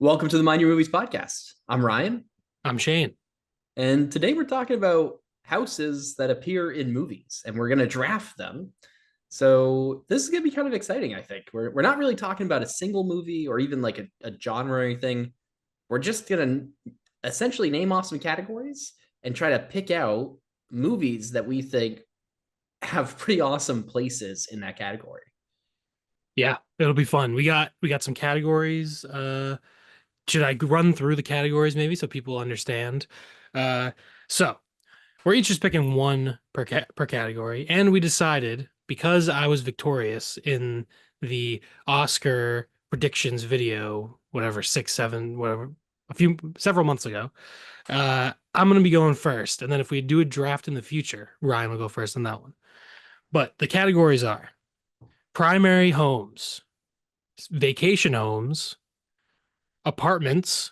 Welcome to the Mind Your Movies podcast. I'm Ryan, I'm Shane. and today we're talking about houses that appear in movies, and we're going to draft them. So this is going to be kind of exciting, I think. We're not really talking about a single movie or even like a genre or anything. We're just going to essentially name off some categories and try to pick out movies that we think have pretty awesome places in that category. Yeah, it'll be fun. We got some categories. Should I run through the categories maybe so people understand? Uh, so we're each just picking one per category, and we decided because I was victorious in the Oscar predictions video, whatever, six, seven, whatever, several months ago. I'm gonna be going first, and then if we do a draft in the future, Ryan will go first on that one. But the categories are primary homes, vacation homes, apartments,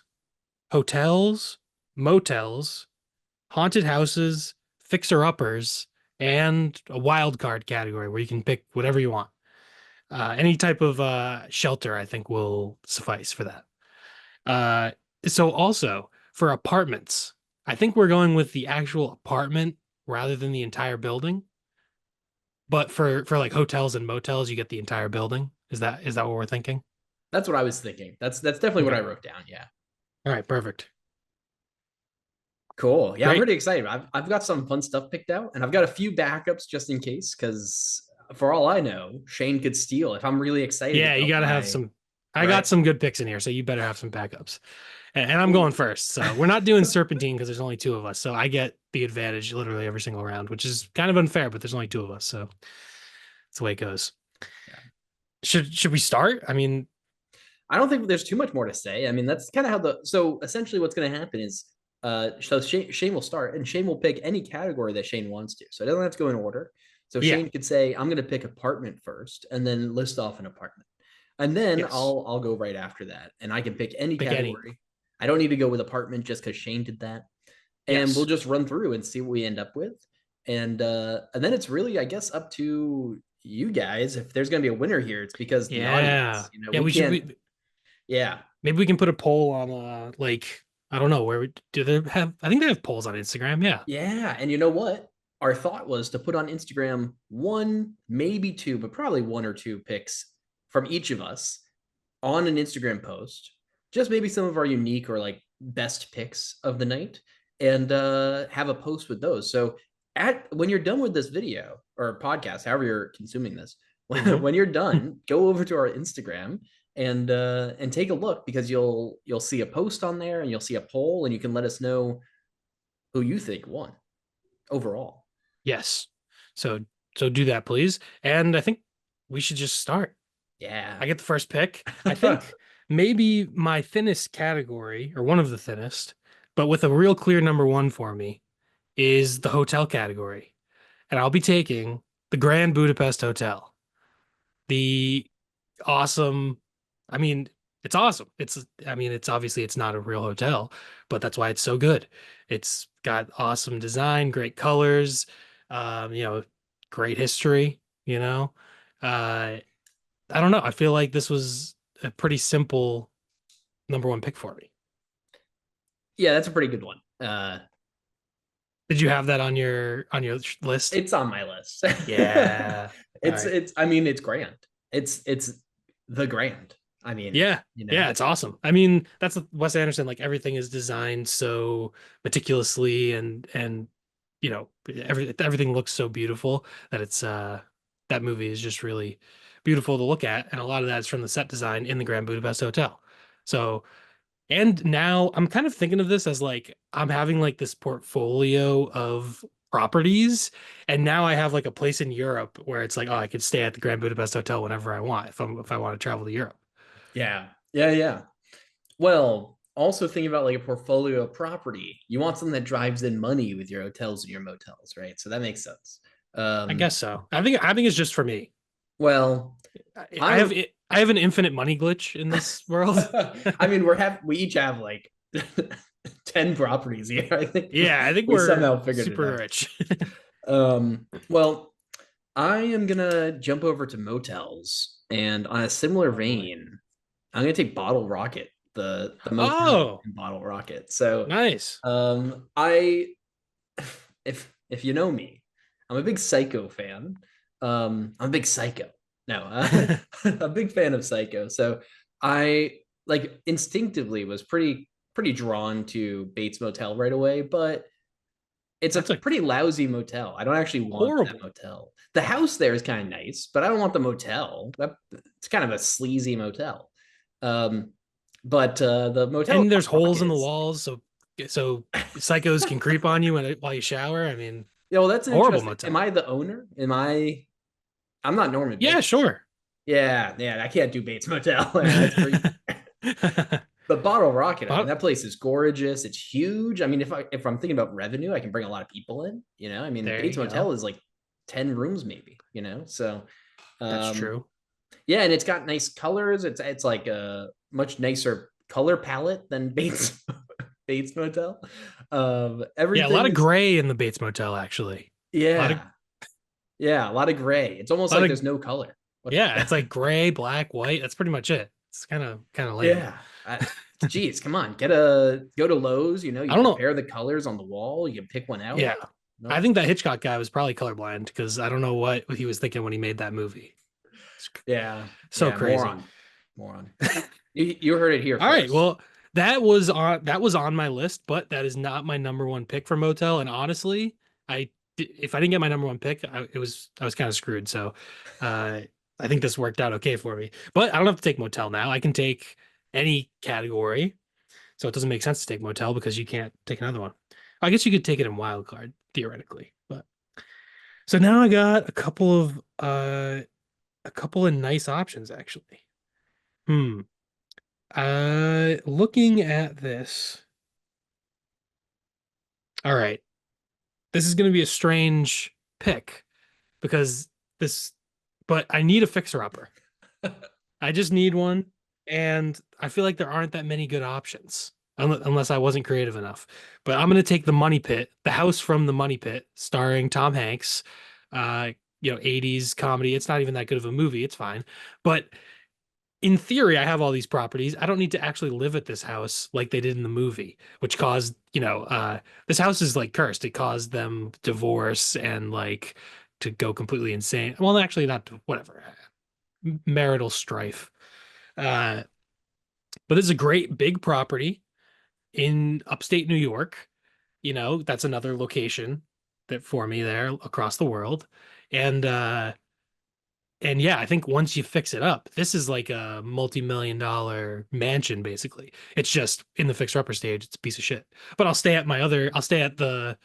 hotels, motels, haunted houses, fixer-uppers, and a wild card category where you can pick whatever you want. Any type of shelter, I think, will suffice for that. Uh, so also for apartments, I think we're going with the actual apartment rather than the entire building. But for like hotels and motels, you get the entire building. Is that what we're thinking? That's what I was thinking. That's definitely what Okay. I wrote down. Yeah. All right, perfect. Cool. Yeah, I'm Great. pretty excited. I've got some fun stuff picked out, and I've got a few backups just in case, because for all I know, Shane could steal if I'm really excited Yeah, you about got to have my some. I got right. some good picks in here, so you better have some backups. And I'm going Ooh. first. So we're not doing serpentine because there's only two of us. So I get the advantage literally every single round, which is kind of unfair, but there's only two of us. So that's the way it goes. Yeah. Should we start? I mean, I don't think there's too much more to say. I mean, that's kind of how the so essentially what's going to happen is so Shane will start, and Shane will pick any category that Shane wants to. So it doesn't have to go in order. So yeah. Shane could say, I'm going to pick apartment first and then list off an apartment. And then Yes. I'll go right after that, and I can pick any Pick any. category. I don't need to go with apartment just because Shane did that. And we'll Yes. just run through and see what we end up with. And then it's really, I guess, up to you guys. If there's going to be a winner here, it's because the Yeah. audience, you know, Yeah, we we should can't. Yeah. maybe we can put a poll on like I don't know where do they have I think they have polls on Instagram. Yeah. Yeah. And you know what? Our thought was to put on Instagram one, maybe two, but probably one or two pics from each of us on an Instagram post, just maybe some of our unique or like best picks of the night, and have a post with those. So at when you're done with this video or podcast, however you're consuming this, Hmm. when you're done, go over to our Instagram and take a look, because you'll see a post on there and you'll see a poll, and you can let us know who you think won overall. Yes. So so do that, please. And I think we should just start. Yeah. I get the first pick. I think maybe my thinnest category, or one of the thinnest, but with a real clear number one for me, is the hotel category. And I'll be taking the Grand Budapest Hotel. The awesome, I mean, it's awesome. I mean, it's obviously it's not a real hotel, but that's why it's so good. It's got awesome design, great colors, you know, great history, you know. Uh, I don't know. I feel like this was a pretty simple number one pick for me. Yeah, that's a pretty good one. Did you have that on your list? It's on my list. Yeah. All right. It's I mean, it's grand. It's the grand. I mean, Yeah. you Yeah, know. it's awesome. I mean, that's Wes Anderson. Like everything is designed so meticulously and you know, everything looks so beautiful that it's that movie is just really beautiful to look at. And a lot of that is from the set design in the Grand Budapest Hotel. So and now I'm kind of thinking of this as like I'm having like this portfolio of properties, and now I have like a place in Europe where it's like, oh, I could stay at the Grand Budapest Hotel whenever I want if I want to travel to Europe. Yeah. Yeah, yeah. Well, also thinking about like a portfolio of property, you want something that drives in money with your hotels and your motels, right? So that makes sense. I Um, guess so. I think it's just for me. well, I have I'm I have an infinite money glitch in this world. I mean, we each have like 10 properties here. I think Yeah, I think we we're somehow figured it super out. rich. Well, I am gonna jump over to motels, and on a similar Oh boy. vein, I'm gonna take Bottle Rocket. the motel Oh, in Bottle Rocket. So nice. I if you know me, I'm a big Psycho fan. I'm a big Psycho. No, a big fan of Psycho. So I like instinctively was pretty drawn to Bates Motel right away, but it's a That's a pretty lousy motel. I don't actually want that horrible. motel. The house there is kind of nice, but I don't want the motel. It's kind of a sleazy motel. Um, but the motel And there's holes in the Rockets. walls, so psychos can creep on you while you shower. I mean, Yeah, well, that's an horrible interesting. Am motel. I the owner? Am I? I'm not Norman Yeah, Bates. sure. Yeah, yeah, I can't do Bates Motel. Yeah, that's creepy. But Bottle Rocket, I mean, But that place is gorgeous. It's huge. I mean, if I'm thinking about revenue, I can bring a lot of people in. I mean, there Bates you go. Motel is like 10 rooms, maybe. So That's um, true. yeah, and it's got nice colors. It's like a much nicer color palette than Bates Bates Motel. Yeah, a Everything lot of is gray in the Bates Motel, actually. A lot of yeah, yeah, a lot of gray. It's almost a lot like of there's no color. What? yeah, it's like gray, black, white. That's pretty much it. It's kind of lame. Yeah. Geez, come on. Go to Lowe's, I you don't know. compare the colors on the wall, you pick one out. Yeah. I No. think that Hitchcock guy was probably colorblind because I don't know what he was thinking when he made that movie. It's Yeah. so Yeah, crazy. moron. Moron. You heard it here All right. first. Well, that was on my list, but that is not my number one pick for Motel. And honestly, if I didn't get my number one pick, I was kind of screwed. So, uh, I think this worked out okay for me. But I don't have to take Motel now. I can take any category. So it doesn't make sense to take Motel because you can't take another one. I guess you could take it in wild card theoretically, but so now I got a couple of nice options actually. Hmm. Looking at this. All right. This is going to be a strange pick because this, but I need a fixer-upper. I just need one, and I feel like there aren't that many good options unless I wasn't creative enough. But I'm going to take the Money Pit, the house from the Money Pit, starring Tom Hanks. 80s comedy. It's not even that good of a movie. It's fine. But in theory, I have all these properties. I don't need to actually live at this house like they did in the movie, which caused, this house is like cursed. It caused them divorce and like to go completely insane. Well, actually, not whatever, marital strife. Uh, but it's a great big property in upstate New York. That's another location that for me there across the world. And and yeah, I think once you fix it up, this is like a multi-million dollar mansion, basically. It's just in the fixer-upper stage, it's a piece of shit. But I'll stay at the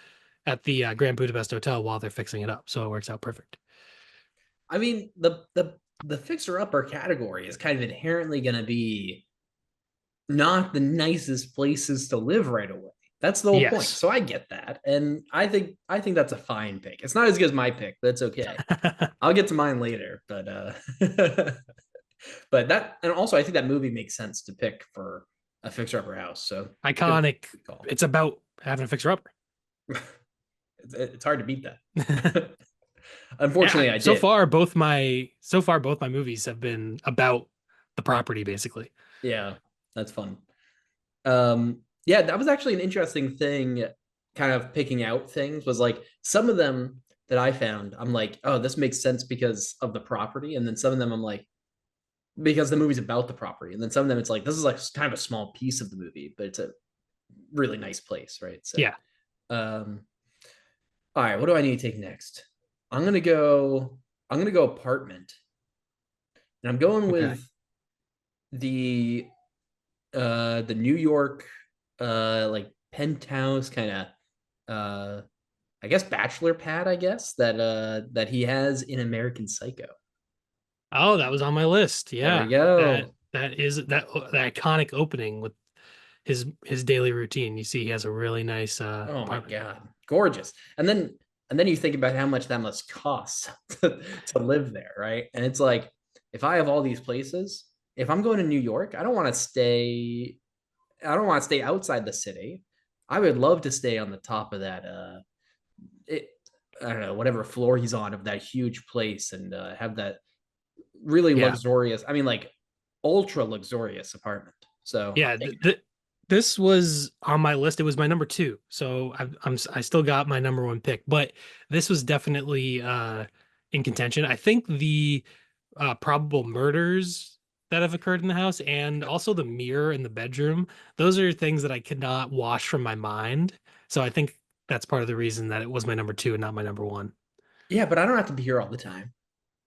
Grand Budapest Hotel while they're fixing it up. So it works out perfect. I mean, the fixer upper category is kind of inherently going to be not the nicest places to live right away. That's the whole point. Yes. So I get that, and I think that's a fine pick. It's not as good as my pick, but it's okay. I'll get to mine later, but but that, and also I think that movie makes sense to pick for a fixer upper house. So good, Iconic. good call. It's about having a fixer-upper. It's hard to beat Yeah, that. Unfortunately, I so did. far both my movies have been about the property, basically. Yeah, that's fun. Yeah, that was actually an interesting thing. Kind of picking out things was like some of them that I found. I'm like, oh, this makes sense because of the property, and then some of them I'm like, because the movie's about the property, and then some of them it's like this is like kind of a small piece of the movie, but it's a really nice place, right? So, Yeah. um, all right, what do I need to take next? I'm gonna go. I'm gonna go apartment, and I'm going Okay. with the the New York like penthouse kind of I guess bachelor pad, I guess that he has in American Psycho. Oh, that was on my list. There we Yeah. That go. that is the iconic opening with his daily routine. You see he has a really nice Oh my apartment. God. Gorgeous. And then you think about how much that must cost to live there, right? And it's like if I have all these places, if I'm going to New York, I don't want to stay outside the city. I would love to stay on the top of that it, I don't know, whatever floor he's on of that huge place and have that really Yeah. luxurious, I mean, like ultra luxurious apartment. So I'll Yeah, take it. this was on my list. It was my number two, so I still got my number one pick, but this was definitely in contention. I think the probable murders that have occurred in the house, and also the mirror in the bedroom, those are things that I could not wash from my mind. So I think that's part of the reason that it was my number two and not my number one. Yeah, but I don't have to be here all the time,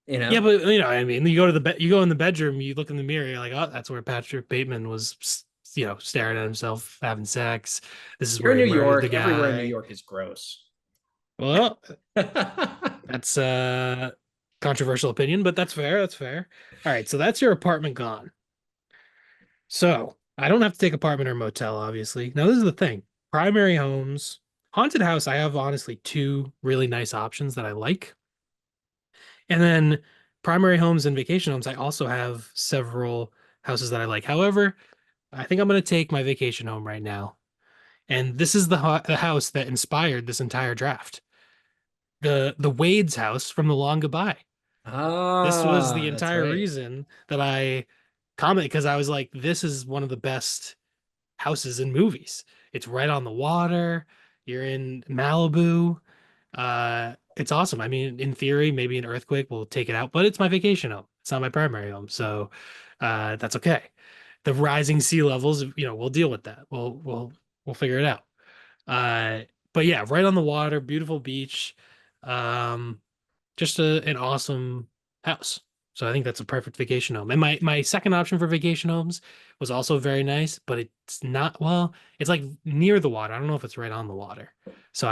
you Yeah, know? but I mean, you go to the bed, you go in the bedroom, you look in the mirror, you're like, oh, that's where Patrick Bateman was, staring at himself, having sex. This is You're where in he New murdered the York. Everywhere in New guy. York is gross. Well, that's controversial opinion, but that's fair. That's fair. All right, so that's your apartment gone. So I don't have to take apartment or motel, obviously. Now, this is the thing. Primary homes, haunted house, I have honestly two really nice options that I like. And then primary homes and vacation homes, I also have several houses that I like. However, I think I'm going to take my vacation home right now. And this is the house that inspired this entire draft. The Wade's house from The Long Goodbye. This was the That's entire right. reason that I commented because I was like, this is one of the best houses in movies. It's right on the water. You're in Malibu. It's awesome. I mean, in theory, maybe an earthquake will take it out, but it's my vacation home. It's not my primary home, so that's okay. The rising sea levels, we'll deal with that. We'll figure it out. Uh, but yeah, right on the water, beautiful beach. Um, just an awesome house. So I think that's a perfect vacation home. And my second option for vacation homes was also very nice, but it's not, well, it's like near the water. I don't know if it's right on the water. So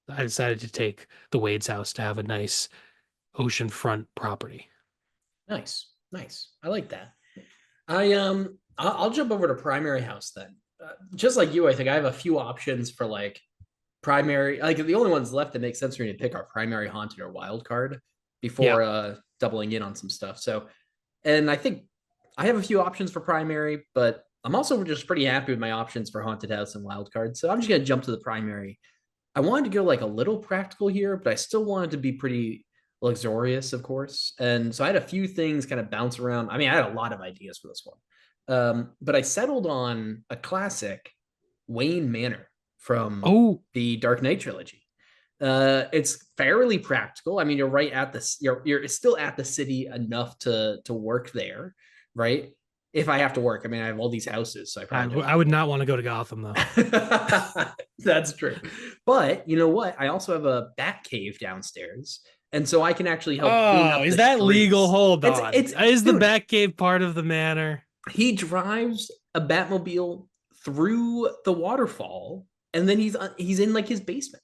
I decided to take the Wade's house to have a nice oceanfront property. Nice. Nice. I like that. I'll jump over to primary house then. Just like you, I think I have a few options for like primary. Like the only ones left that make sense for me to pick are primary, haunted, or wild card Yeah. before doubling in on some stuff. So, and I think I have a few options for primary, but I'm also just pretty happy with my options for haunted house and wild card. So I'm just gonna jump to the primary. I wanted to go like a little practical here, but I still wanted to be pretty luxurious, of course. And so I had a few things kind of bounce around. I mean, I had a lot of ideas for this one. But I settled on a classic, Wayne Manor from Oh, the Dark Knight trilogy. It's fairly practical. I mean, you're right at the you're still at the city enough to work there, right? If I have to work, I mean, I have all these houses, so I probably don't I have would not want to go to Gotham though. to. That's true. But you know what? I also have a bat cave downstairs. And so I can actually help clean Oh, up is the that legal? streets. Hold It's on. it's Is the dude, Batcave part of the manor? he drives a Batmobile through the waterfall and then he's in like his basement.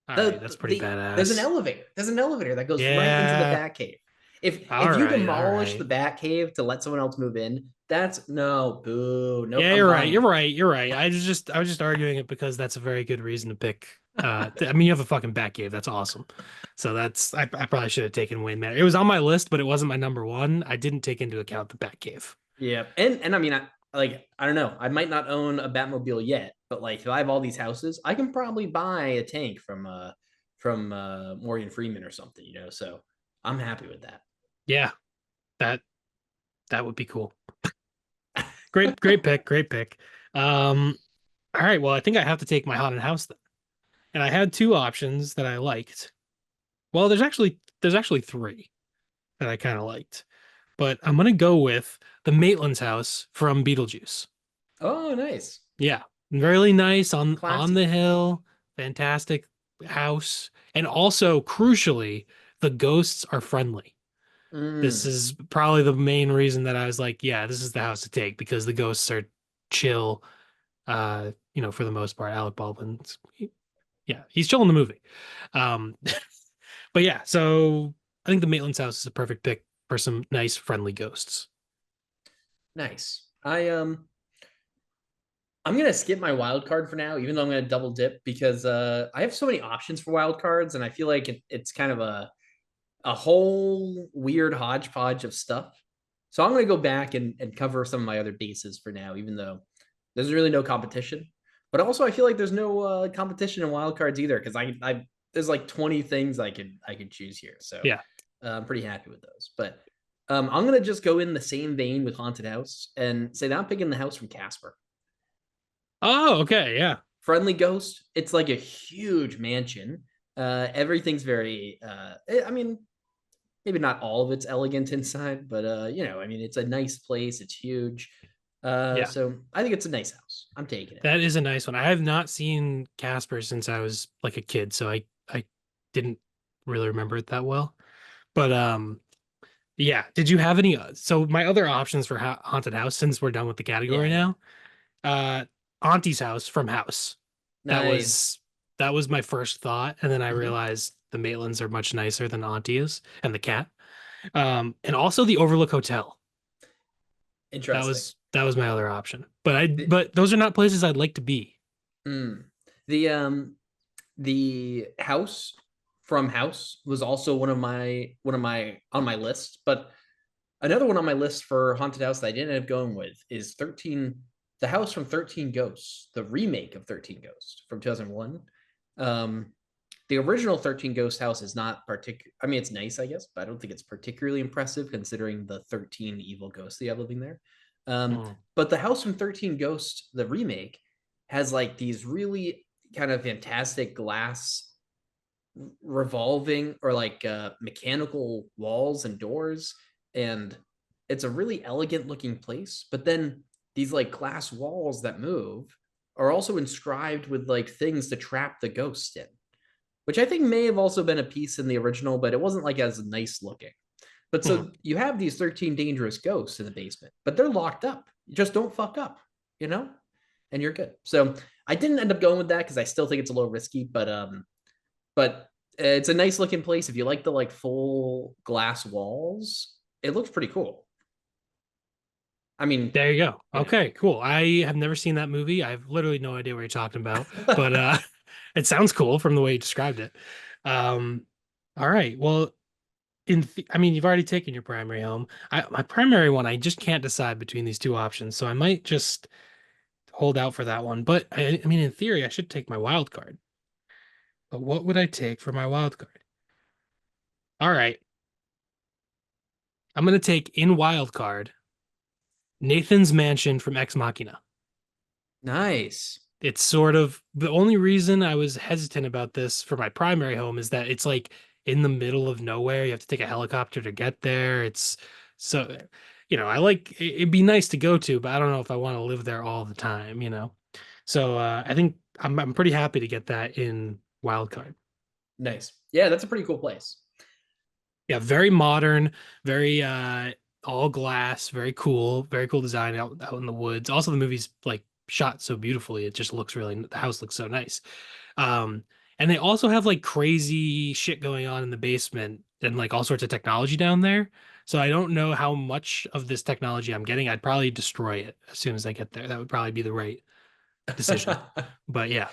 All right, that's pretty There's an badass. elevator. There's an elevator that goes right into the Yeah. Batcave. If All you right, all demolish the right. Batcave to let someone else move in, that's no boo. Nope, Yeah, I'm you're right. buying You're it. right. You're right. I was just arguing it because that's a very good reason to pick. I mean, you have a fucking Batcave. That's awesome. So I probably should have taken Wayne Manor. It was on my list, but it wasn't my number one. I didn't take into account the Batcave. Yeah, and I mean, I don't know. I might not own a Batmobile yet, but like if I have all these houses, I can probably buy a tank from Morgan Freeman or something, you know. So I'm happy with that. Yeah, that that would be cool. Great pick. Great pick. All right. Well, I think I have to take my haunted house then. And I had two options that I liked. Well, there's actually three that I kind of liked. But I'm gonna go with the Maitland's house from Beetlejuice. Oh, nice, Yeah, really nice on classy. the hill, fantastic house, and also crucially, the ghosts are friendly. This Mm, is probably the main reason that I was like, yeah, this is the house to take because the ghosts are chill. For the most part, Alec Baldwin, yeah, he's chill in the movie. Um, but yeah, so I think the Maitland's house is a perfect pick for some nice, friendly ghosts. nice. I'm gonna skip my wild card for now, even though I'm gonna double dip because I have so many options for wild cards, and I feel like it's kind of a whole weird hodgepodge of stuff. So I'm going to go back and cover some of my other bases for now, even though there's really no competition. But also, I feel like there's no competition in wildcards either because I there's like 20 things I could choose here. So Yeah. I'm pretty happy with those. But I'm gonna just go in the same vein with haunted house and say that I'm picking the house from Casper. Oh, okay, yeah, Friendly ghost. It's like a huge mansion. Everything's very. I mean, maybe not all of it's elegant inside, but I mean, it's a nice place. It's huge. yeah. So I think it's a nice house. I'm taking it. That is a nice one. I have not seen Casper since I was like a kid, so I didn't really remember it that well. But yeah. Did you have any? So my other options for haunted house, since we're done with the category Yeah, yeah. now, uh, Auntie's house from House. That Nice. was that was my first thought, and then I Mhm. realized the Maitlands are much nicer than Auntie is, and the cat. And also the Overlook Hotel. That Interesting. was that was my other option. The, But those are not places I'd like to be. mm, the house from House was also one of my on my list, but another one on my list for haunted house that I didn't end up going with is 13, the house from 13 Ghosts, the remake of 13 Ghosts from 2001. Um, the original 13 Ghost house is not particular. I mean, it's nice, I guess, but I don't think it's particularly impressive considering the 13 evil ghosts they have living there. Mm, But the house from 13 Ghosts, the remake, has like these really kind of fantastic glass revolving or like mechanical walls and doors, and it's a really elegant looking place, but then these like glass walls that move are also inscribed with like things to trap the ghost in, which I think may have also been a piece in the original, but it wasn't like as nice looking. But mm. so you have these 13 dangerous ghosts in the basement, but they're locked up. You just don't fuck up, you know? And you're good. So I didn't end up going with that because I still think it's a little risky, but it's a nice looking place. If you like the like full glass walls, it looks pretty cool. I mean, There you go. you know. Okay, cool. I have never seen that movie. I have literally no idea what you're talking about, but it sounds cool from the way you described it. Um, all right. Well, I mean, you've already taken your primary home. My primary one, I just can't decide between these two options, so I might just hold out for that one. But I mean, in theory, I should take my wild card. But what would I take for my wild card? All right, I'm gonna take in wild card Nathan's Mansion from Ex Machina. Nice. It's sort of the only reason I was hesitant about this for my primary home is that it's like in the middle of nowhere. You have to take a helicopter to get there. It's so, I like it'd be nice to go to, but I don't know if I want to live there all the time. So I think I'm pretty happy to get that in Wildcard. Nice. Yeah, that's a pretty cool place. Yeah, very modern, very all glass, very cool design out in the woods. Also, the movie's like shot so beautifully. It just looks really the house looks so nice. Um, and they also have like crazy shit going on in the basement and like all sorts of technology down there. So I don't know how much of this technology I'm getting. I'd probably destroy it as soon as I get there. That would probably be the right decision. But yeah.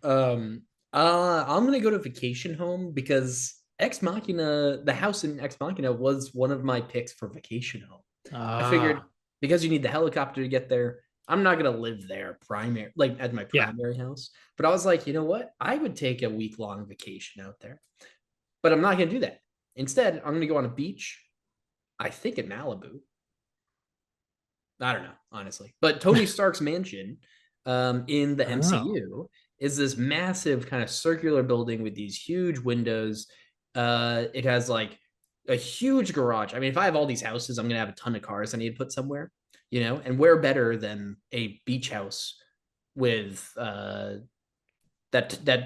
um, I'm gonna go to vacation home because Ex Machina, the house in Ex Machina was one of my picks for vacation home. I figured Ah, because you need the helicopter to get there, I'm not gonna live there primary like as my yeah. primary house. But I was like, you know what? I would take a week long vacation out there, but I'm not gonna do that. Instead, I'm gonna go on a beach. I think in Malibu. I don't know, honestly. But Tony Stark's mansion in the Oh, MCU is this massive kind of circular building with these huge windows. It has like a huge garage. I mean, if I have all these houses, I'm gonna have a ton of cars I need to put somewhere, and where better than a beach house with that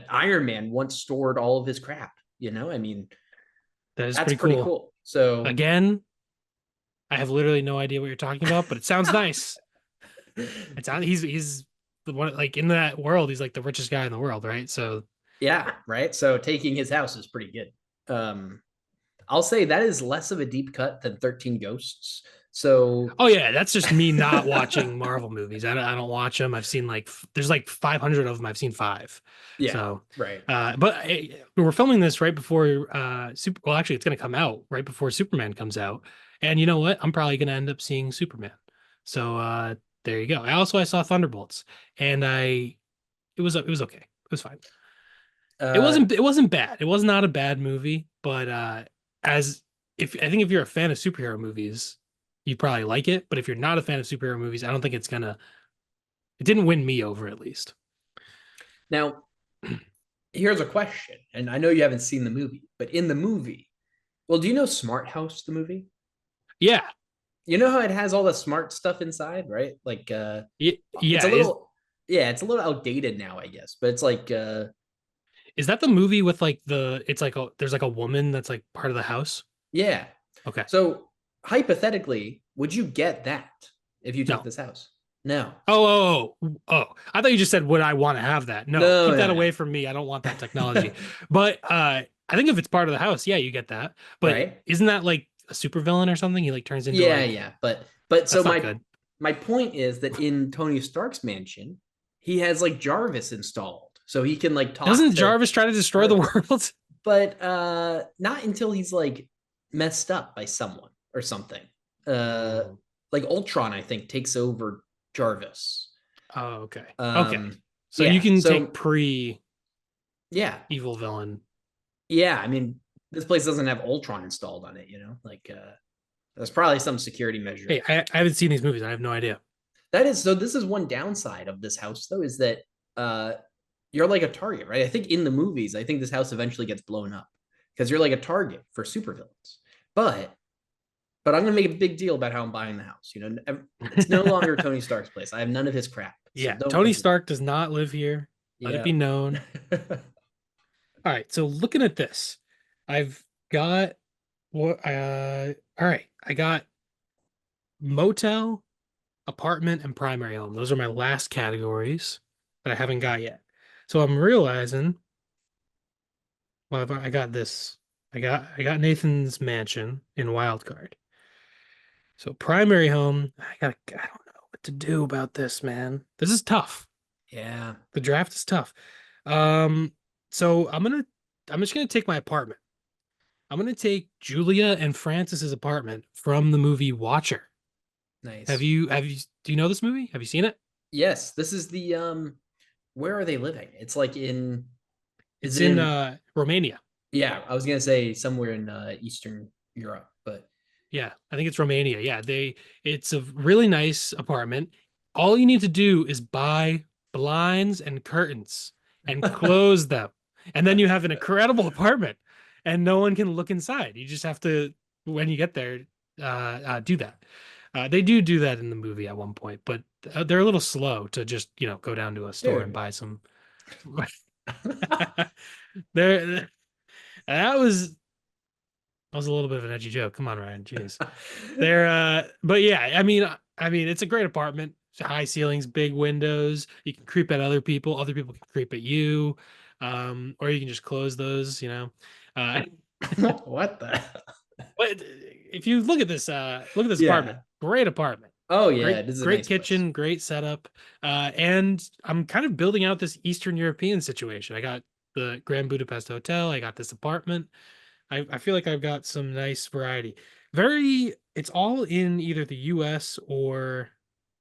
Iron Man once stored all of his crap. I mean, that is that's pretty pretty cool. cool. So Again, I have literally no idea what you're talking about, but it sounds nice. It's on. He's the one like in that world. He's like the richest guy in the world, right? So, yeah, right. So taking his house is pretty good. I'll say that is less of a deep cut than 13 Ghosts. So oh yeah, that's just me not watching Marvel movies. I don't watch them. I've seen like there's like 500 of them. I've seen five. yeah, So, right. but we're filming this right before Super. Well, actually, it's gonna come out right before Superman comes out. And you know what? I'm probably gonna end up seeing Superman. So there you go. I saw Thunderbolts, and it was okay. It was fine. Uh It wasn't bad. It was not a bad movie, but as if I think if you're a fan of superhero movies, you probably like it. But if you're not a fan of superhero movies, I don't think it's gonna. It didn't win me over, at least. Now, here's a question, and I know you haven't seen the movie, but in the movie, well, do you know Smart House, the movie? Yeah, You know how it has all the smart stuff inside, right? Like it's a yeah. little yeah, it's a little outdated now, I guess, but it's like Is that the movie with like the? It's like a there's like a woman that's like part of the house. yeah. Okay, So hypothetically, would you get that if you took no. this house? No. Oh. I thought you just said would I want to have that? No, No, keep that no, away from me. I don't want that technology. But I think if it's part of the house, yeah, you get that. But right? isn't that like a supervillain or something? He like turns into Yeah, like yeah. But so that's not good. my point is that in Tony Stark's mansion, he has like Jarvis installed. So he can like talk Doesn't to Jarvis try to destroy the her, world? but not until he's like messed up by someone or something. Uh Mm. like Ultron, I think, takes over Jarvis. Oh, okay. Okay. Um So you yeah, can take so pre yeah. evil villain. Yeah, I mean, this place doesn't have Ultron installed on it, you know? Like there's probably some security measure. Hey, I haven't seen these movies. I have no idea. That is so this is one downside of this house though, is that uh you're like a target, right? I think in the movies, I think this house eventually gets blown up because you're like a target for supervillains. But but I'm gonna make a big deal about how I'm buying the house. You know, it's no longer Tony Stark's place. I have none of his crap. So Yeah, don't Tony mess with Stark does not live here. Let it yeah. be known. All right, so looking at this, I've got what all right, I got motel, apartment, and primary home. Those are my last categories that I haven't got yet. So I'm realizing, well, I got this. I got Nathan's mansion in Wildcard. So primary home, I don't know what to do about this, man. This is tough. Yeah, The draft is tough. Um, so I'm just gonna take my apartment. I'm gonna take Julia and Francis's apartment from the movie Watcher. nice. Have you do you know this movie? Have you seen it? Yes, this is the where are they living? It's like in is It's it in in Romania. yeah, I was gonna say somewhere in Eastern Europe, but Yeah, I think it's Romania. Yeah, it's a really nice apartment. All you need to do is buy blinds and curtains and close them. And then you have an incredible apartment and no one can look inside. You just have to, when you get there, do that. They do that in the movie at one point, but they're a little slow to just, go down to a store and dude. buy some. There, that was a little bit of an edgy joke. Come on, Ryan. Jeez. But yeah, I mean, it's a great apartment. High ceilings, big windows. You can creep at other people can creep at you. Or you can just close those. Uh, What the but if you look at this apartment, yeah. great apartment. Oh yeah, Great, this is a great nice place. kitchen, great setup. And I'm kind of building out this Eastern European situation. I got the Grand Budapest Hotel, I got this apartment. I feel like I've got some nice variety. It's all in either the US or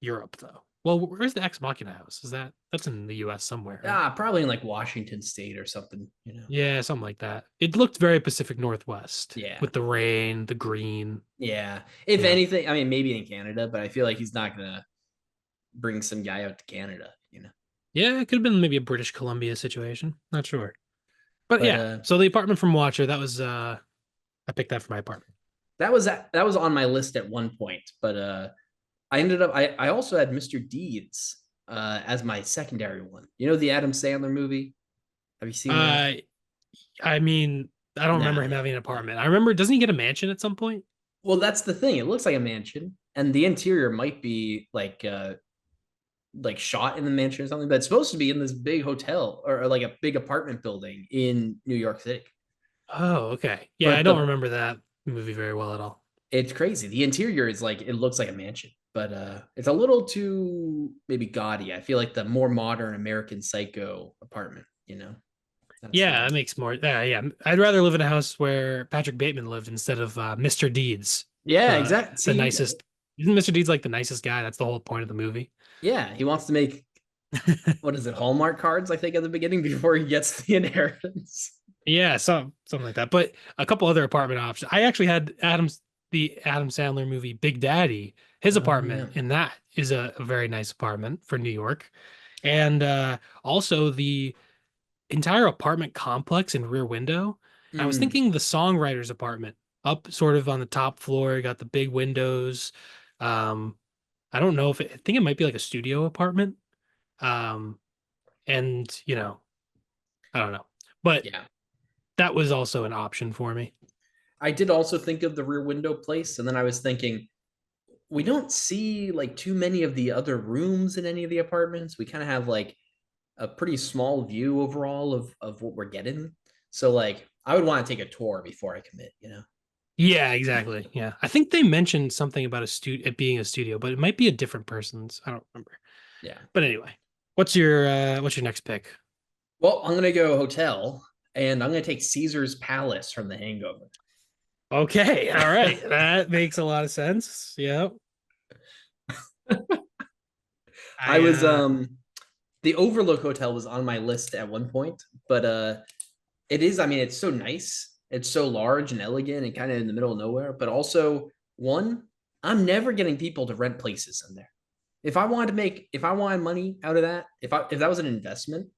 Europe, though. Well, where's the Ex Machina house? That's in the US somewhere, right? Ah, probably in like Washington State or something, you know. Yeah, something like that. It looked very Pacific Northwest Yeah. with the rain, the green. Yeah. If Yeah. anything, I mean maybe in Canada, but I feel like he's not gonna bring some guy out to Canada, you know. Yeah, it could have been maybe a British Columbia situation. Not sure. But But yeah, so the apartment from Watcher, that was I picked that for my apartment. that was on my list at one point, but I ended up I also had Mr. Deeds as my secondary one. You know the Adam Sandler movie? Have you seen that? Uh I mean, I don't remember Nah, him yeah. having an apartment. I remember, doesn't he get a mansion at some point? Well, that's the thing. It looks like a mansion, and the interior might be like shot in the mansion or something, but it's supposed to be in this big hotel or like a big apartment building in New York City. Oh, okay. Yeah, I But don't the remember that movie very well at all. it's crazy. The interior is like it looks like a mansion, but it's a little too maybe gaudy. I feel like the more modern American Psycho apartment, you know, kind of Yeah, style. that makes more. Yeah. I'd rather live in a house where Patrick Bateman lived instead of Mr. Deeds, Yeah, exactly. the See, nicest. Isn't Mr. Deeds like the nicest guy? That's the whole point of the movie. yeah, he wants to make what is it, Hallmark cards, I think, at the beginning before he gets the inheritance. Yeah, something like that. But a couple other apartment options. I actually had the Adam Sandler movie Big Daddy. His Oh yeah. apartment in that is a very nice apartment for New York. And also the entire apartment complex in Rear Window. I was Mm, thinking the songwriter's apartment up sort of on the top floor, got the big windows. Um, I don't know if I think it might be like a studio apartment. Um, and I don't know. But yeah. that was also an option for me. I did also think of the Rear Window place, and then I was thinking we don't see like too many of the other rooms in any of the apartments. We kind of have like a pretty small view overall of what we're getting. So like I would want to take a tour before I commit, you know? Yeah, exactly. Yeah. I think they mentioned something about it being a studio, but it might be a different person's. I don't remember. Yeah. But anyway, what's your next pick? Well, I'm gonna go hotel and I'm gonna take Caesar's Palace from the hangover. Okay, all right. That makes a lot of sense. Yeah. I I was the Overlook Hotel was on my list at one point, but it is, I mean, it's so nice. It's so large and elegant and kind of in the middle of nowhere, but also one, I'm never getting people to rent places in there. If I wanted money out of that, if that was an investment,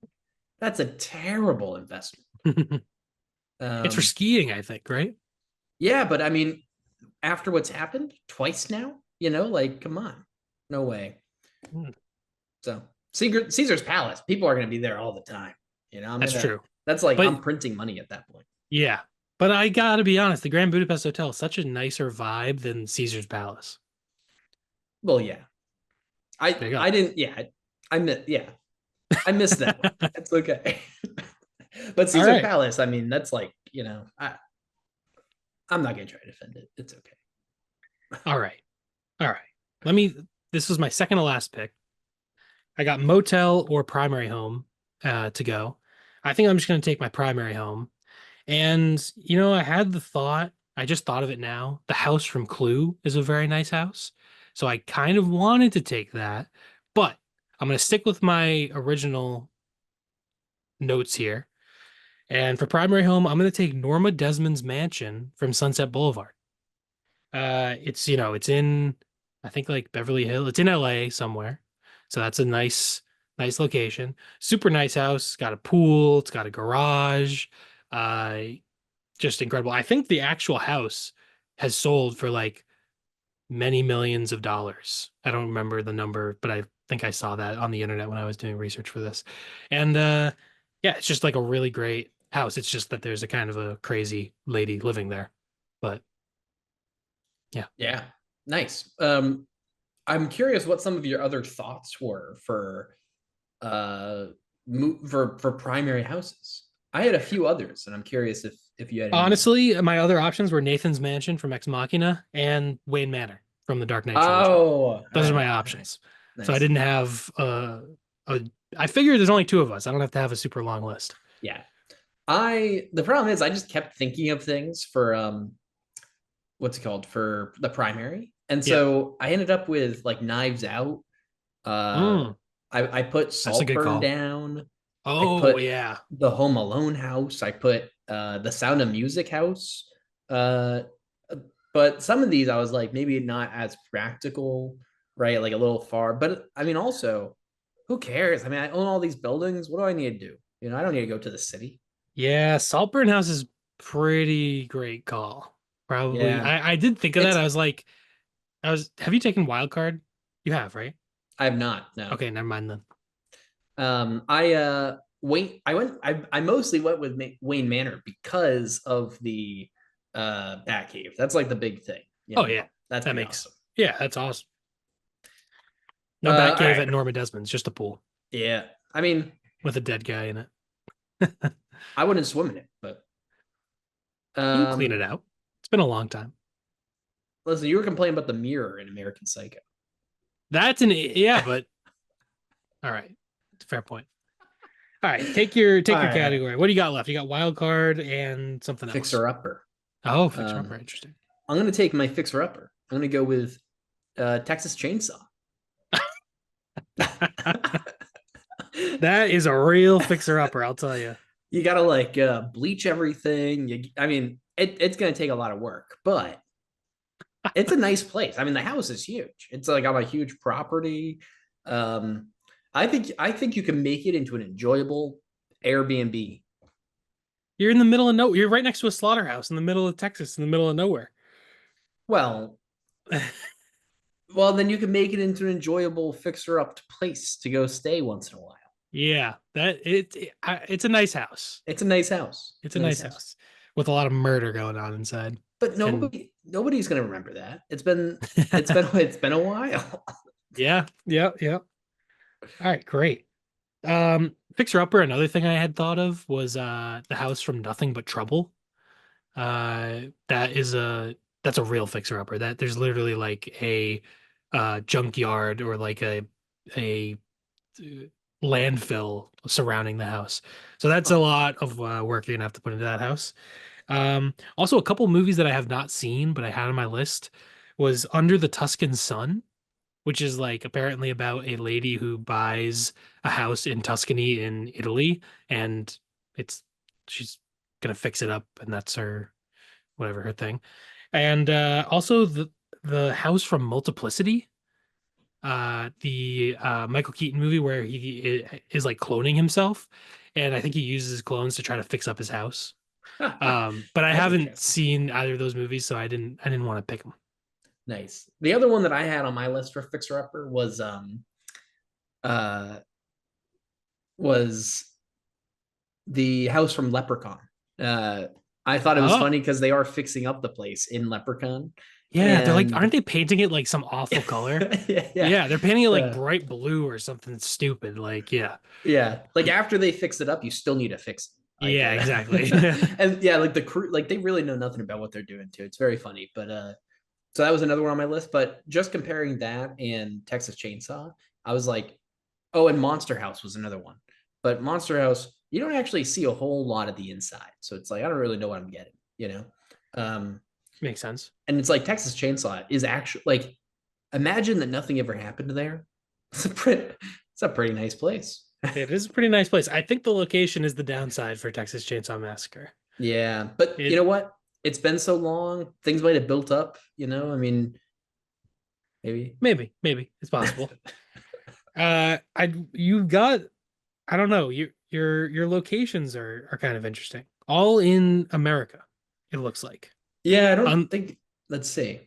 that's a terrible investment. it's for Um, skiing, I think, right? yeah, but I mean, after what's happened twice now, you know, like, come on, no way. Hmm, So Caesar's Palace, people are going to be there all the time. You know, that's true. that's like, But I'm printing money at that point. yeah. But I gotta be honest, the Grand Budapest Hotel is such a nicer vibe than Caesar's Palace. Well, yeah, Big I up. didn't, yeah, yeah, I missed that one. It's okay. But All Caesar right. Palace, I mean, that's like, you know, I'm not going to try to defend it. It's okay. All right. All right. Let me this was my second to last pick. I got motel or primary home to go. I think I'm just going to take my primary home. And, I had the thought, I just thought of it now. The house from Clue is a very nice house. So I kind of wanted to take that, but I'm going to stick with my original notes here. And for primary home, I'm going to take Norma Desmond's mansion from Sunset Boulevard. It's in, I think like Beverly Hills. It's in LA somewhere. So that's a nice location. Super nice house. It's got a pool. It's got a garage. Uh, just incredible. I think the actual house has sold for like many millions of dollars. I don't remember the number, but I think I saw that on the internet when I was doing research for this. And yeah, it's just like a really great house. It's just that there's a kind of a crazy lady living there. But yeah. Yeah. Nice. I'm curious what some of your other thoughts were for uh for primary houses. I had a few others, and I'm curious if you had any more. Honestly, my other options were Nathan's Mansion from Ex Machina and Wayne Manor from the Dark Knight trilogy. Oh, all Those are my right, all right, options. So I nice. didn't have a I figured there's only two of us. I don't have to have a super long list. Yeah, I the problem is I just kept thinking of things for what's it called for the primary, and Yeah. so I ended up with like Knives Out. Uh, Mm, I put that's a good Saltburn call. down. I Oh put yeah. the Home Alone house. I put the Sound of Music house. Uh, but some of these I was like maybe not as practical, right? Like a little far. But I mean, also, who cares? I mean, I own all these buildings. What do I need to do? You know, I don't need to go to the city. Yeah, Saltburn House is pretty great call. Probably. Yeah, I did think of that. it's. Have you taken wild card? You have, right? I have not. No. Okay, never mind then. I mostly went with Wayne Manor because of the Batcave. That's like the big thing. You Oh know, yeah. that's That pretty makes awesome. yeah, that's awesome. No All Batcave right. at Norma Desmond's, just a pool Yeah. I mean, with a dead guy in it. I wouldn't swim in it, but You can clean um it out. It's been a long time. listen, you were complaining about the mirror in American Psycho. That's an yeah, but all right. It's a fair point. All right, take your All right. category. What do you got left? You got wild card and something else. Fixer upper. Oh, fixer upper, Um, interesting. I'm gonna take my fixer upper. I'm gonna go with Texas Chainsaw. That is a real fixer upper, I'll tell you. you gotta like bleach everything. I mean, it's gonna take a lot of work, but it's a nice place. I mean, the house is huge. It's like on a huge property. Um, I think you can make it into an enjoyable Airbnb. You're in the middle of no. You're right next to a slaughterhouse in the middle of Texas, in the middle of nowhere. Well, well, then you can make it into an enjoyable fixer-up place to go stay once in a while. Yeah, it's a nice house. It's a nice house. It's It's a a nice nice house. house with a lot of murder going on inside. But And nobody's gonna remember that. It's been a while. yeah, yeah, yeah. All right, great. Fixer Upper, another thing I had thought of was the house from Nothing But Trouble. That is that's a real fixer upper. That there's literally like a junkyard or like a landfill surrounding the house. So that's a Huh. lot of work you're gonna have to put into that house. Also a couple movies that I have not seen but I had on my list was Under the Tuscan Sun, which is like apparently about a lady who buys a house in Tuscany in Italy, and it's she's gonna fix it up, and that's her whatever her thing. And also the house from Multiplicity, the Michael Keaton movie where is like cloning himself, and I think he uses his clones to try to fix up his house. But I That's haven't interesting. seen either of those movies, so I didn't want to pick them. Nice. The other one that I had on my list for fixer upper uh was the house from Leprechaun. Uh I thought it was Oh, funny because they are fixing up the place in Leprechaun. yeah, they're like, And aren't they painting it like some awful color? yeah, yeah. Yeah, they're painting it like Uh, bright blue or something stupid. Like, yeah. yeah. Like after they fix it up, you still need to fix it. Like Yeah, exactly. and yeah, like the crew, like they really know nothing about what they're doing too. It's very funny. But so that was another one on my list. But just comparing that and Texas Chainsaw, I was like, oh, and Monster House was another one. But Monster House, you don't actually see a whole lot of the inside. So it's like, I don't really know what I'm getting, you know? Um, Makes sense. and it's like Texas Chainsaw is actually like, imagine that nothing ever happened there. It's a pretty nice place. It is a pretty nice place. I think the location is the downside for Texas Chainsaw Massacre. Yeah. But you It know what? It's been so long. Things might have built up, you know? I mean, maybe. maybe it's possible. I you've got I don't know, your locations are kind of interesting. All in America, it looks like. Yeah, I don't Um think, let's see.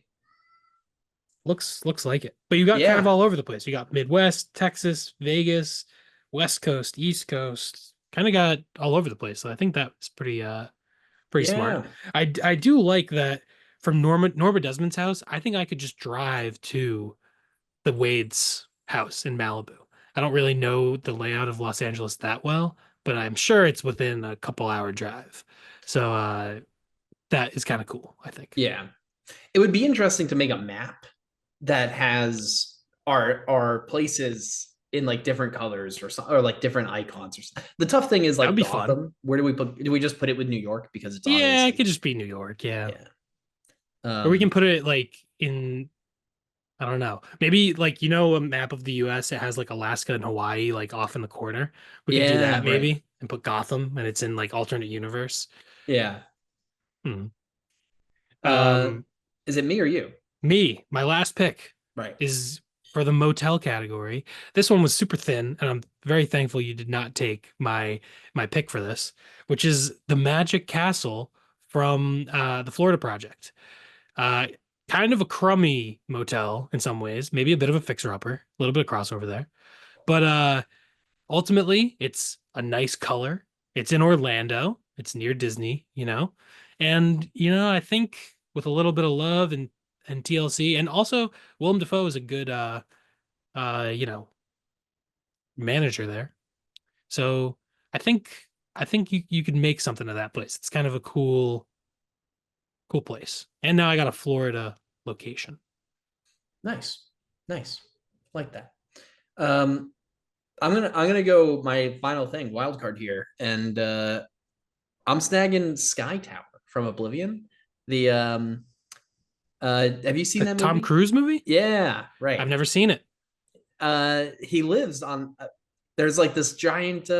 looks like it. But you got kind of Yeah. all over the place. You got Midwest, Texas, Vegas, West Coast, East Coast. Kind of got all over the place. So I think that's pretty smart. Yeah. I do like that from Norma Desmond's house. I think I could just drive to the Wade's house in Malibu. I don't really know the layout of Los Angeles that well, but I'm sure it's within a couple hour drive. So that is kind of cool, I think. Yeah. It would be interesting to make a map that has our places in like different colors or like different icons or something. The tough thing is That would like be fun. Gotham. Where do we just put it with New York because it's Yeah, it obviously could just be New York, yeah. yeah. Or we can Um put it like in I don't know. Maybe like a map of the US, it has like Alaska and Hawaii like off in the corner. We could do yeah, that right. maybe and put Gotham and it's in like alternate universe. Yeah. Hmm. Uh Um is it me or you? my last pick Right. is for the motel category. This one was super thin, and I'm very thankful you did not take my pick for this, which is the Magic Castle from the Florida Project. Uh, Kind of a crummy motel in some ways, maybe a bit of a fixer-upper, a little bit of crossover there. But ultimately, it's a nice color. It's in Orlando. It's near Disney, and I think with a little bit of love and TLC, and also Willem Dafoe is a good uh, you know, manager there. So I think I think you could make something of that place. It's kind of a cool place. And now I got a Florida location. Nice. Nice. Like that. Um I'm gonna go my final thing, wild card here. And I'm snagging Sky Tower from Oblivion. The have you seen The that Tom movie? Cruise movie? Yeah, I've right. never seen it. He lives on there's like this giant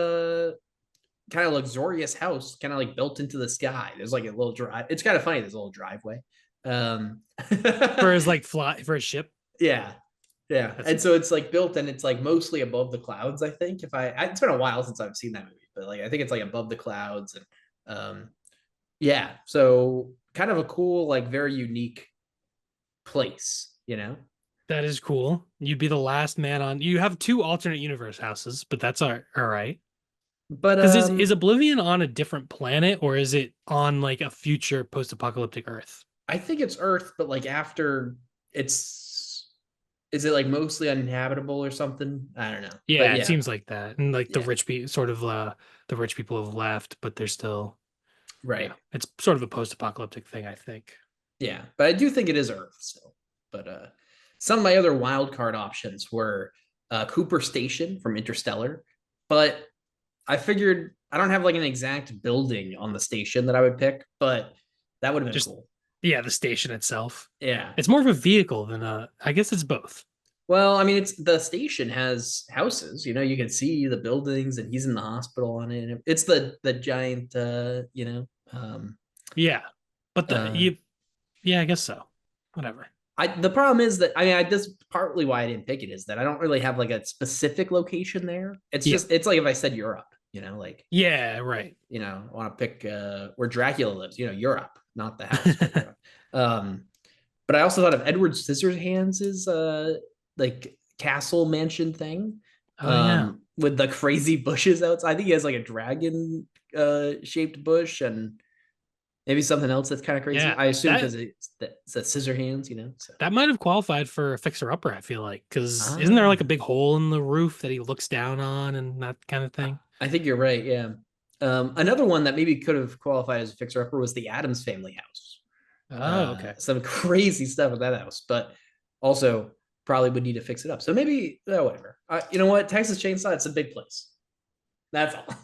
kind of luxurious house, kind of like built into the sky. There's like a little drive. It's kind of funny. There's a little driveway. Um, For his like fly for his ship. yeah, yeah, That's and so it's like built and it's like mostly above the clouds. I think it's been a while since I've seen that movie, but like I think it's like above the clouds and um, yeah. So kind of a cool, like very unique place, you know. that is cool. You'd be the last man on. You have two alternate universe houses, but that's all right. But Because is Oblivion on a different planet or is it on like a future post-apocalyptic Earth? I think it's Earth, but like after it's is it like mostly uninhabitable or something? I don't know. But Yeah, it yeah, seems like that. And like the yeah, rich people sort of the rich people have left, but they're still right. yeah. It's sort of a post-apocalyptic thing, I think. Yeah. But I do think it is Earth still. But some of my other wild card options were Cooper Station from Interstellar. But I figured I don't have like an exact building on the station that I would pick, but that would have been Just cool. yeah, the station itself. Yeah. It's more of a vehicle than a I guess it's both. Well, I mean, it's the station has houses. You know, you can see the buildings, and he's in the hospital on it. It's the giant, Yeah. But the uh, you yeah, I guess so. Whatever. I the problem is that I mean, this partly why I didn't pick it is that I don't really have like a specific location there. It's Yeah. just it's like if I said Europe, like Yeah, right. I want to pick where Dracula lives, Europe, not the house, but Europe. Um, but I also thought of Edward Scissorhands's like castle mansion thing, Oh yeah. with the crazy bushes outside. I think he has like a dragon shaped bush and maybe something else that's kind of crazy. Yeah. I assume That because it's that scissor hands, So that might have qualified for a fixer-upper, I feel like, because isn't there like a ah, big hole in the roof that he looks down on and that kind of thing? I think you're right. Yeah. Another one that maybe could have qualified as a fixer upper was the Adams Family house. Oh, okay. Some crazy stuff at that house, but also probably would need to fix it up. So maybe whatever. You know what? Texas Chainsaw, it's a big place. That's all.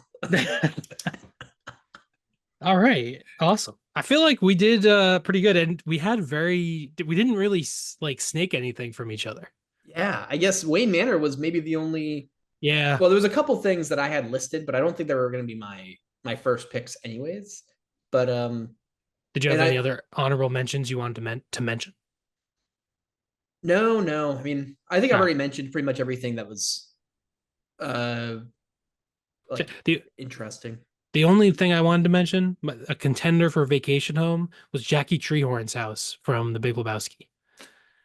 All right. Awesome. I feel like we did pretty good and we didn't really like snake anything from each other. Yeah, I guess Wayne Manor was maybe the only. Yeah. Well, there was a couple things that I had listed, but I don't think they were going to be my first picks anyways. But Did you have and any I other honorable mentions you wanted to mention? no, no. I mean, I think I've All right. already mentioned pretty much everything that was uh like The interesting. the only thing I wanted to mention, a contender for vacation home, was Jackie Treehorn's house from The Big Lebowski,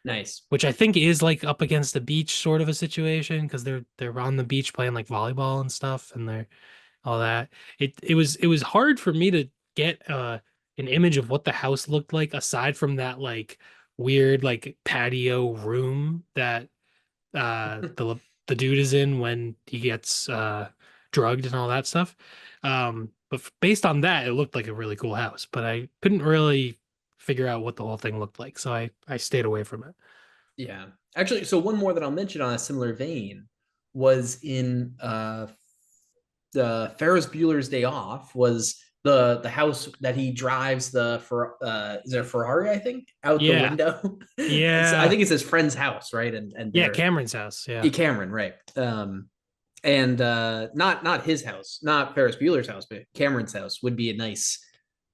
Nice. which I think is like up against the beach sort of a situation because they're on the beach playing like volleyball and stuff and they're all that. It was hard for me to get an image of what the house looked like aside from that like weird like patio room that the dude is in when he gets drugged and all that stuff. But based on that, it looked like a really cool house, but I couldn't really figure out what the whole thing looked like, so I stayed away from it. Yeah. Actually, so one more that I'll mention on a similar vein was in the Ferris Bueller's Day Off was the house that he drives the for is it a Ferrari, I think, out the Yeah, window. So I yeah, think it's his friend's house, right? And yeah. they're Cameron's house. Yeah, Cameron, right? And not his house, not Ferris Bueller's house, but Cameron's house would be a nice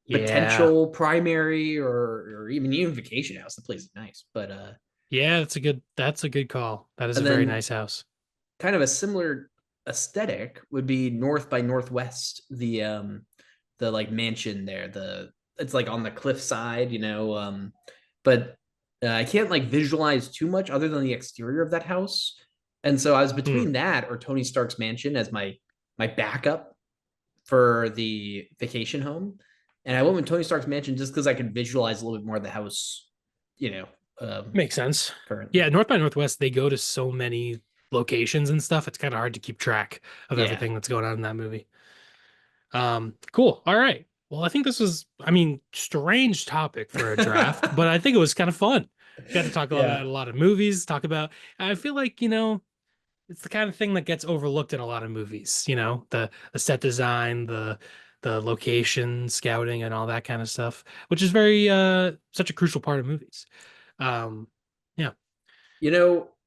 yeah, potential primary or even vacation house. The place is nice, but yeah. That's a good call. That is a and very then nice house. kind of a similar aesthetic would be North by Northwest, the like mansion there. It's like on the cliff side, but I can't like visualize too much other than the exterior of that house. And so I was Hmm. between that or Tony Stark's mansion as my backup for the vacation home. And I went with Tony Stark's mansion just because I could visualize a little bit more of the house, you know, Makes sense. currently. Yeah, North by Northwest, they go to so many locations and stuff. It's kind of hard to keep track of Yeah. everything that's going on in that movie. Cool. All right. Well, I think this was, I mean, strange topic for a draft, but I think it was kind of fun. Got to talk about Yeah. a lot of movies, talk about, I feel like, it's the kind of thing that gets overlooked in a lot of movies, the set design, the location scouting and all that kind of stuff, which is very such a crucial part of movies. Um, yeah.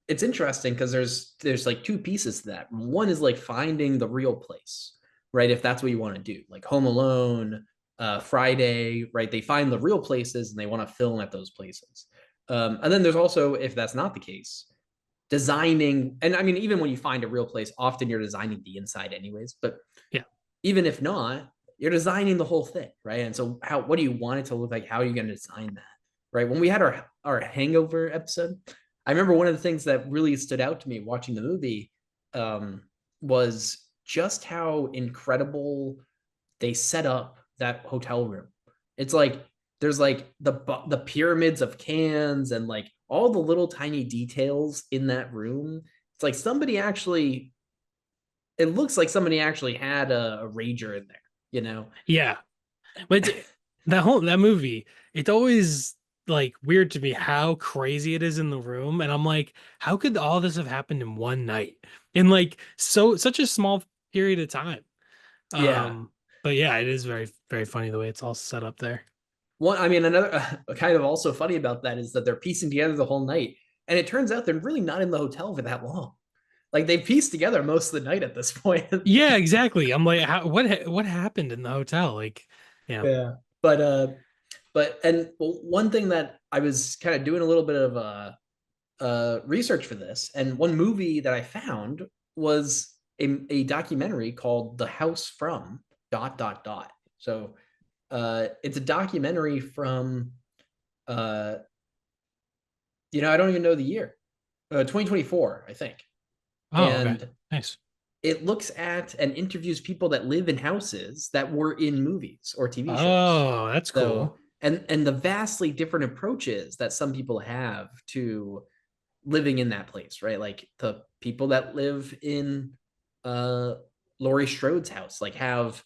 It's interesting because there's like two pieces to that. One is like finding the real place, right? If that's what you want to do, like Home Alone, Friday, right? They find the real places and they want to film at those places. And then there's also, if that's not the case, designing. And I mean, even when you find a real place, often you're designing the inside anyways. But Yeah. even if not, you're designing the whole thing, right? And so, what do you want it to look like? How are you going to design that, right? When we had our Hangover episode, I remember one of the things that really stood out to me watching the movie um, was just how incredible they set up that hotel room. It's like there's like the pyramids of cans and like all the little tiny details in that room. It's like somebody actually. It looks like somebody actually had a rager in there. You know? Yeah. But that movie, it's always like weird to me how crazy it is in the room. And I'm like, how could all this have happened in one night? In like such a small period of time. Yeah. But yeah, it is very, very funny the way it's all set up there. One, I mean, another kind of also funny about that is that they're piecing together the whole night, and it turns out they're really not in the hotel for that long. Like they pieced together most of the night at this point. Yeah, exactly. I'm like, what happened in the hotel? Like, yeah. Yeah. But and one thing that I was kind of doing a little bit of research for this, and one movie that I found was a documentary called "The House from dot dot dot." So it's a documentary from uh, I don't even know the year, 2024, I think, Oh, okay. and Nice. it looks at and interviews people that live in houses that were in movies or TV shows. Oh, that's So cool. and the vastly different approaches that some people have to living in that place, right? Like the people that live in uh Laurie Strode's house, like have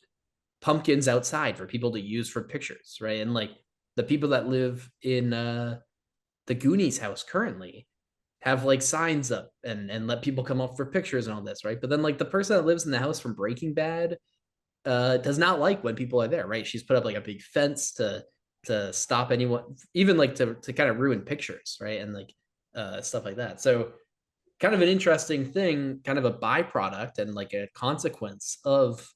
pumpkins outside for people to use for pictures, right? And like the people that live in the Goonies house currently have like signs up and let people come up for pictures and all this, right? But then like the person that lives in the house from Breaking Bad does not like when people are there, right? She's put up like a big fence to stop anyone, even like to kind of ruin pictures, right? And like stuff like that. So kind of an interesting thing, kind of a byproduct and like a consequence of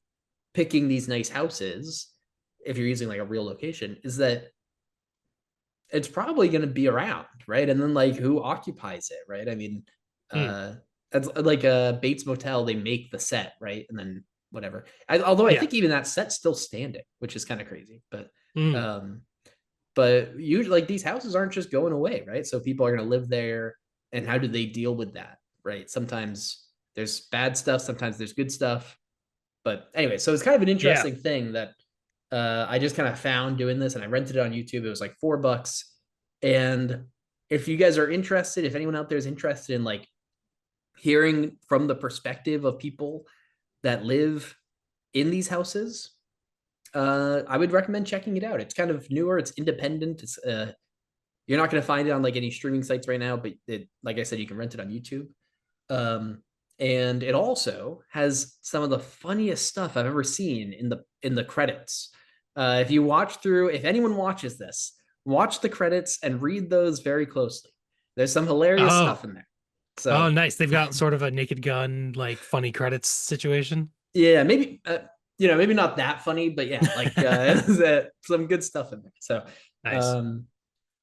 picking these nice houses, if you're using like a real location, is that it's probably going to be around, right? And then like who occupies it, right? I mean, Hmm. it's like a Bates Motel, they make the set, right? And then whatever. Although I Yeah. think even that set's still standing, which is kind of crazy. Hmm. Um, but usually like these houses aren't just going away, right? So people are going to live there, and how do they deal with that, right? Sometimes there's bad stuff, sometimes there's good stuff. But anyway, so it's kind of an Yeah. interesting thing that I just kind of found doing this, and I rented it on YouTube. It was like $4. And if you guys are interested, if anyone out there is interested in like hearing from the perspective of people that live in these houses, I would recommend checking it out. It's kind of newer, it's independent. It's you're not going to find it on like any streaming sites right now, but like I said, you can rent it on YouTube. Um, and it also has some of the funniest stuff I've ever seen in the credits. If you watch through, if anyone watches this, watch the credits and read those very closely. There's some hilarious stuff Oh. in there. Oh, So nice. They've got sort of a Naked Gun, like funny credits situation. yeah, maybe maybe not that funny, but yeah, like some good stuff in there. So Nice. um,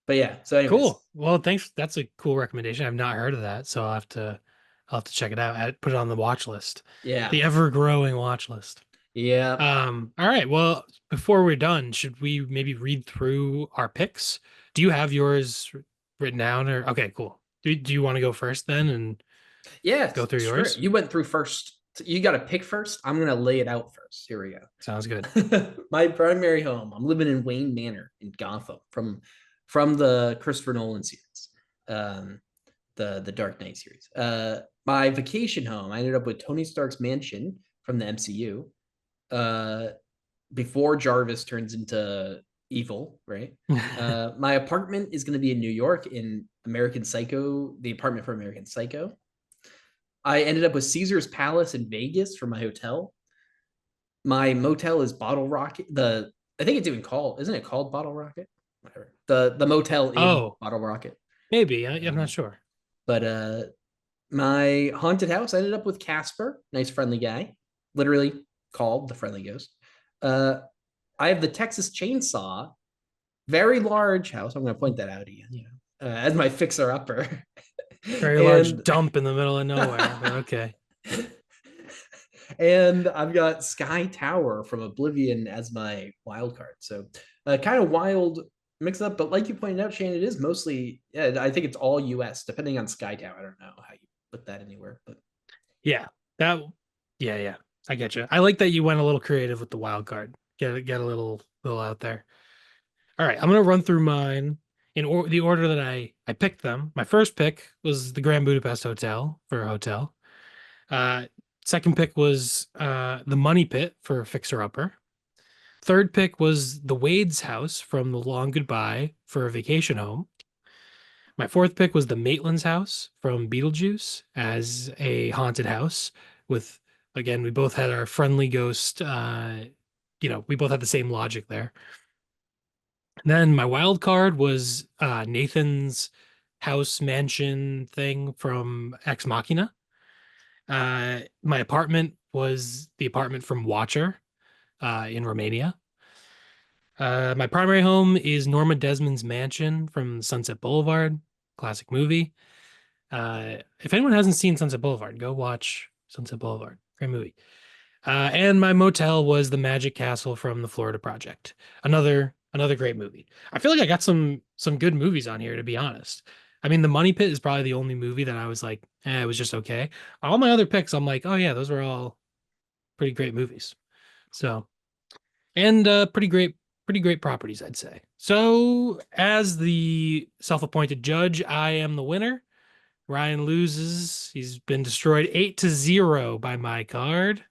but yeah. So anyways, Cool. Well, thanks. That's a cool recommendation. I've not heard of that, so I'll have to check it out. Put it on the watch list. yeah, The ever-growing watch list. yeah. All right. Well, before we're done, should we maybe read through our picks? Do you have yours written down or okay, cool. Do you want to go first then and go Yes, through sure. yours? You went through first. You got to pick first. I'm gonna lay it out first. Here we Sounds good. go. My primary home. I'm living in Wayne Manor in Gotham from the Christopher Nolan series, um, the Dark Knight series. My vacation home. I ended up with Tony Stark's mansion from the MCU. Uh, Before Jarvis turns into evil, right? My apartment is going to be in New York in American Psycho, the apartment for American Psycho. I ended up with Caesar's Palace in Vegas for my hotel. My motel is Bottle Rocket. I think it's even called, isn't it called Bottle Rocket? Whatever. The motel in Oh, Bottle Rocket. maybe. I'm not Um, sure. but my haunted house I ended up with Casper, nice friendly guy. Literally called the Friendly Ghost. Uh, I have the Texas Chainsaw, very large house. I'm going to point that out again, as my fixer upper. Very large and dump in the middle of nowhere, but okay. and I've got Sky Tower from Oblivion as my wild card. So kind of wild mix up, but like you pointed out, Shane, it is mostly, yeah, I think it's all US, depending on Sky Tower. I don't know how you put that anywhere, but Yeah, that. Yeah, yeah. I get you. I like that you went a little creative with the wild card. Get a little out there. All right, I'm gonna run through mine in the order that I picked them. My first pick was the Grand Budapest Hotel for a hotel. Uh, Second pick was the Money Pit for Fixer Upper. Third pick was the Wade's House from The Long Goodbye for a vacation home. My fourth pick was the Maitland's House from Beetlejuice as a haunted house with, again, we both had our friendly ghost. We both had the same logic there. And then my wild card was Nathan's house mansion thing from Ex Machina. My apartment was the apartment from Watcher in Romania. My primary home is Norma Desmond's mansion from Sunset Boulevard, classic movie. If anyone hasn't seen Sunset Boulevard, go watch Sunset Boulevard. Great movie. And my motel was the Magic Castle from the Florida Project. Another great movie. I feel like I got some good movies on here, to be honest. I mean, The Money Pit is probably the only movie that I was like, it was just okay. All my other picks, I'm like, oh yeah, those were all pretty great movies. So, and pretty great properties, I'd say. So, as the self-appointed judge, I am the winner. Ryan loses. He's been destroyed 8-0 by my card.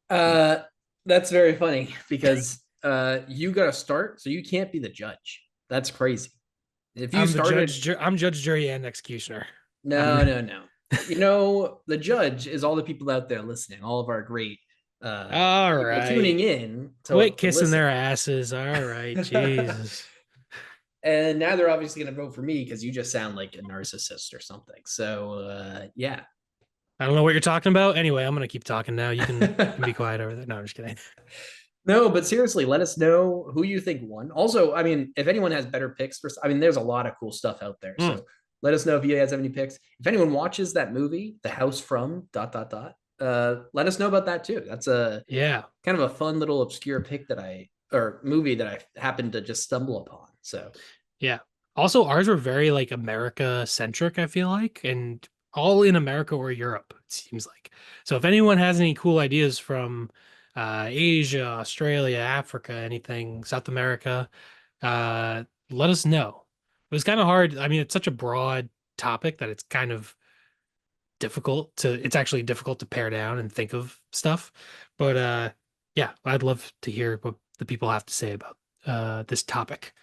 uh, that's very funny because you got to start, so you can't be the judge. That's crazy. If you I'm the started, judge. I'm judge, jury, and executioner. no, I'm no, no. The judge is all the people out there listening, all of our great all people tuning right. in Quit to kissing listen. their asses. All right, Jesus. And now they're obviously going to vote for me because you just sound like a narcissist or something. So yeah. I don't know what you're talking about. Anyway, I'm gonna keep talking now. You can be quiet over there. No, I'm just kidding. No, but seriously, let us know who you think won. Also, I mean, if anyone has better picks for, I mean, there's a lot of cool stuff out there. Mm, So let us know if you guys have any picks. If anyone watches that movie, The House from let us know about that too. That's a yeah, kind of a fun little obscure pick or movie that I happened to just stumble upon. So yeah. Also, ours were very like America centric, I feel like, and all in America or Europe, it seems like. So if anyone has any cool ideas from Asia, Australia, Africa, anything, South America, let us know. It was kind of hard. I mean, it's such a broad topic that it's actually difficult to pare down and think of stuff. But yeah, I'd love to hear what the people have to say about this topic.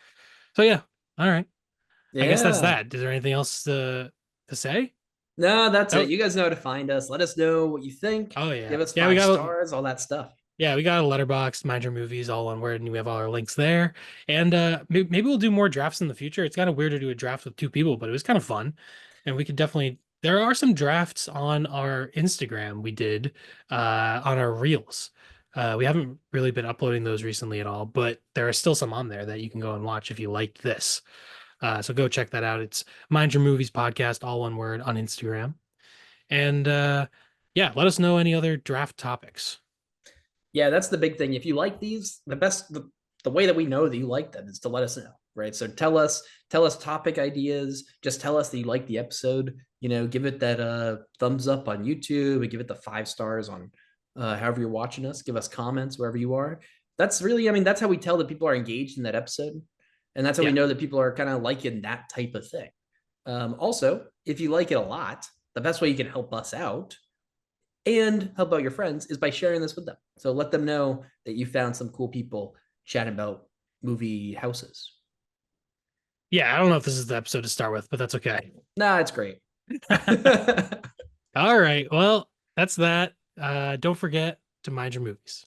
So yeah, all right. I guess that's yeah. that. Is there anything else to say? No, that's it. Oh, You guys know how to find us. Let us know what you think. oh yeah. Give us Yeah, we five got stars, all that stuff. we got a letterbox, Mind Your Movies, all one word, and we have all our links there. And maybe we'll do more drafts in the future. It's kind of weird to do a draft with two people, but it was kind of fun. And we could definitely there are some drafts on our Instagram we did on our reels. We haven't really been uploading those recently at all, but there are still some on there that you can go and watch if you liked this. So go check that out. It's Mind Your Movies Podcast, all one word on Instagram. And yeah, let us know any other draft topics. Yeah, that's the big thing. If you like these, the way that we know that you like them is to let us know, right? So tell us topic ideas. Just tell us that you like the episode. Give it that thumbs up on YouTube and give it the 5 stars on however you're watching us. Give us comments wherever you are. That's really, I mean, that's how we tell that people are engaged in that episode, and that's how we Yeah. know that people are kind of liking that type of thing. Also, if you like it a lot, the best way you can help us out and help out your friends is by sharing this with them. So let them know that you found some cool people chatting about movie houses. Yeah, I don't know if this is the episode to start with, but that's okay. Nah, it's great. All right. Well, that's that. Don't forget to mind your movies.